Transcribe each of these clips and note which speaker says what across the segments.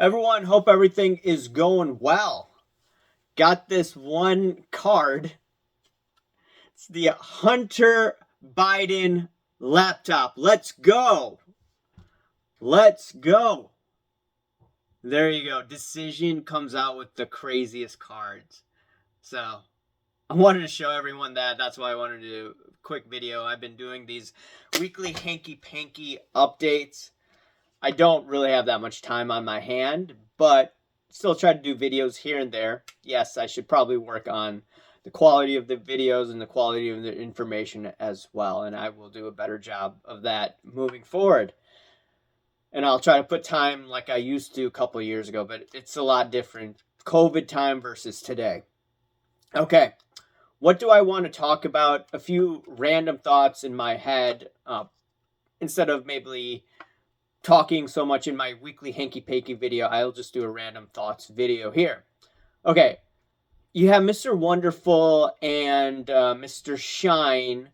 Speaker 1: Everyone, hope everything is going well. Got this one card. It's the Hunter Biden laptop. Let's go. Let's go. There you go. Decision comes out with the craziest cards. So I wanted to show everyone that. That's why I wanted to do a quick video. I've been doing these weekly hanky-panky updates. I don't really have that much time on my hand, but still try to do videos here and there. Yes, I should probably work on the quality of the videos and the quality of the information as well, and I will do a better job of that moving forward. And I'll try to put time like I used to a couple of years ago, but it's a lot different. COVID time versus today. Okay, what do I want to talk about? A few random thoughts in my head, instead of maybe talking so much in my weekly hanky-panky video, I'll just do a random thoughts video here. Okay, you have Mr. Wonderful and Mr. Shine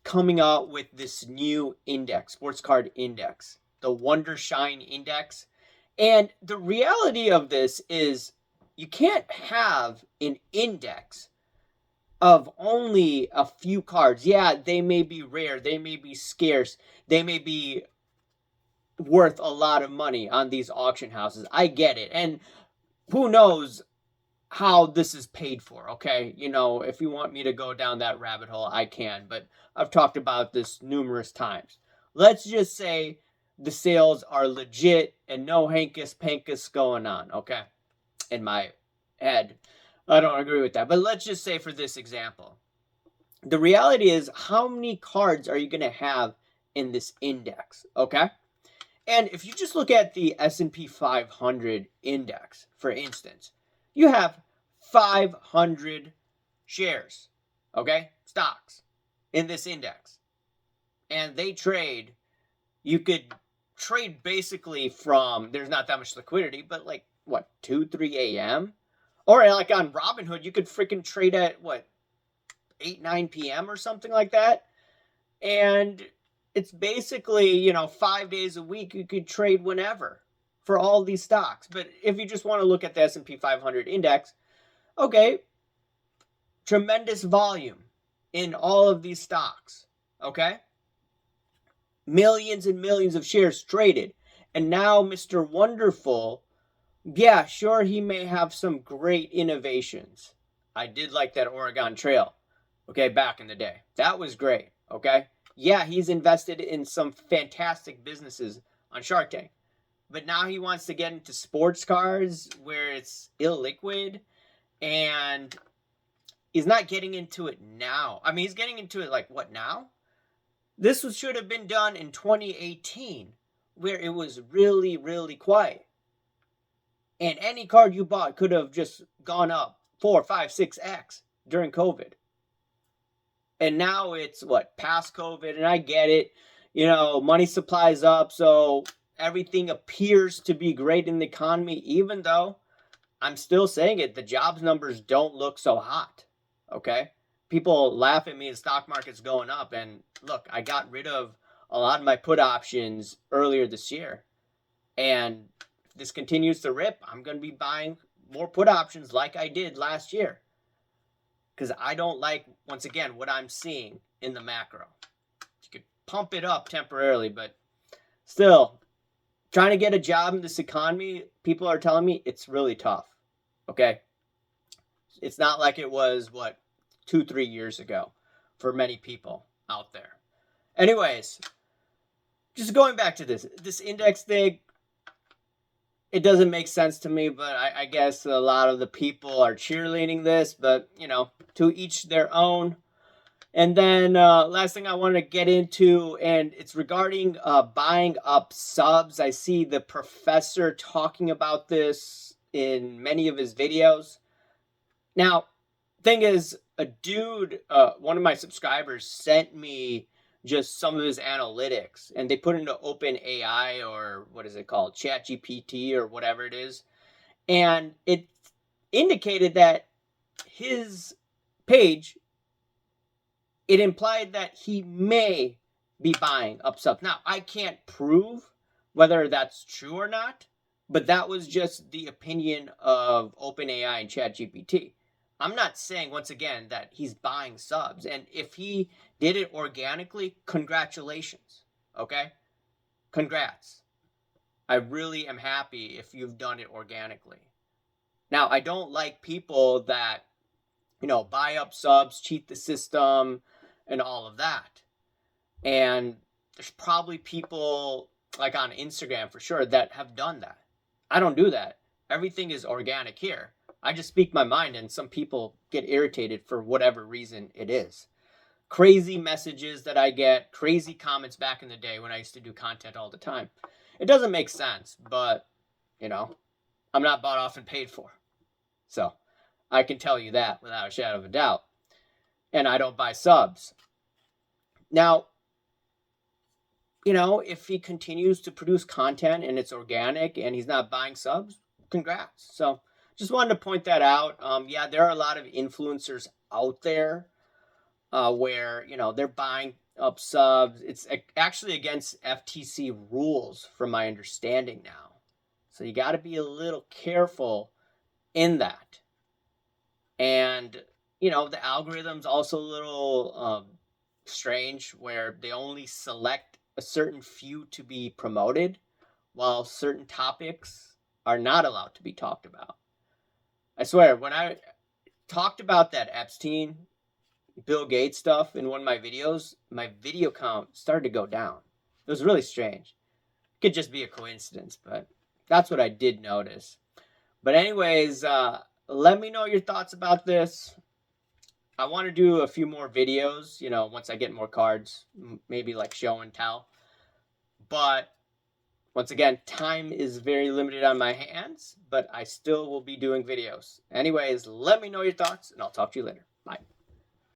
Speaker 1: coming out with this new index, sports card index, the Wonder Shine Index. And the reality of this is you can't have an index of only a few cards. Yeah, they may be rare, they may be scarce, they may be worth a lot of money on these auction houses. I get it. And who knows how this is paid for, okay? You know, if you want me to go down that rabbit hole, I can, but I've talked about this numerous times. Let's just say the sales are legit and no hankus pankus going on, okay? In my head, I don't agree with that, but let's just say for this example, the reality is how many cards are you going to have in this index, okay? And if you just look at the S&P 500 index, for instance, you have 500 shares, okay, stocks in this index. And they trade, you could trade basically from, there's not that much liquidity, but like, what, 2, 3 a.m.? Or like on Robinhood, you could freaking trade at, what, 8, 9 p.m. or something like that. And it's basically, 5 days a week, you could trade whenever for all these stocks. But if you just want to look at the S&P 500 index, okay, tremendous volume in all of these stocks, okay? Millions and millions of shares traded. And now Mr. Wonderful, yeah, sure, he may have some great innovations. I did like that Oregon Trail, okay, back in the day. That was great, okay? Yeah, he's invested in some fantastic businesses on Shark Tank. But now he wants to get into sports cars where it's illiquid. And he's not getting into it now. I mean, he's getting into it like, what, now? This should have been done in 2018 where it was really, really quiet. And any card you bought could have just gone up 4, 5, 6x during COVID. And now it's what, past COVID, and I get it. Money supply's up, so everything appears to be great in the economy, even though I'm still saying it, the jobs numbers don't look so hot, okay? People laugh at me, the stock market's going up, and look, I got rid of a lot of my put options earlier this year. And if this continues to rip, I'm going to be buying more put options like I did last year. Because I don't like, once again, what I'm seeing in the macro. You could pump it up temporarily, but still, trying to get a job in this economy, people are telling me it's really tough, okay? It's not like it was, 2, 3 years ago for many people out there. Anyways, just going back to this index thing, it doesn't make sense to me, but I guess a lot of the people are cheerleading this, but, to each their own. And then last thing I want to get into, and it's regarding buying up subs. I see the professor talking about this in many of his videos. Now, thing is, a dude, one of my subscribers sent me just some of his analytics, and they put into OpenAI, or what is it called, ChatGPT or whatever it is, and it indicated that his page, it implied that he may be buying up subs. Now, I can't prove whether that's true or not, But that was just the opinion of OpenAI and ChatGPT. I'm not saying, once again, that he's buying subs. And if he did it organically, congratulations. Okay? Congrats. I really am happy if you've done it organically. Now, I don't like people that, buy up subs, cheat the system, and all of that. And there's probably people like on Instagram for sure that have done that. I don't do that. Everything is organic here. I just speak my mind, and some people get irritated for whatever reason it is. Crazy messages that I get, crazy comments back in the day when I used to do content all the time. It doesn't make sense, but, I'm not bought off and paid for. So I can tell you that without a shadow of a doubt. And I don't buy subs. Now, if he continues to produce content and it's organic and he's not buying subs, congrats. So just wanted to point that out. Yeah, there are a lot of influencers out there where, they're buying up subs. It's actually against FTC rules from my understanding now. So you got to be a little careful in that. And, the algorithm's also a little strange where they only select a certain few to be promoted while certain topics are not allowed to be talked about. I swear, when I talked about that Epstein, Bill Gates stuff in one of my videos, my video count started to go down. It was really strange. It could just be a coincidence, but that's what I did notice. But anyways, let me know your thoughts about this. I want to do a few more videos, once I get more cards, maybe like show and tell. But once again, time is very limited on my hands, but I still will be doing videos. Anyways, let me know your thoughts, and I'll talk to you later. Bye.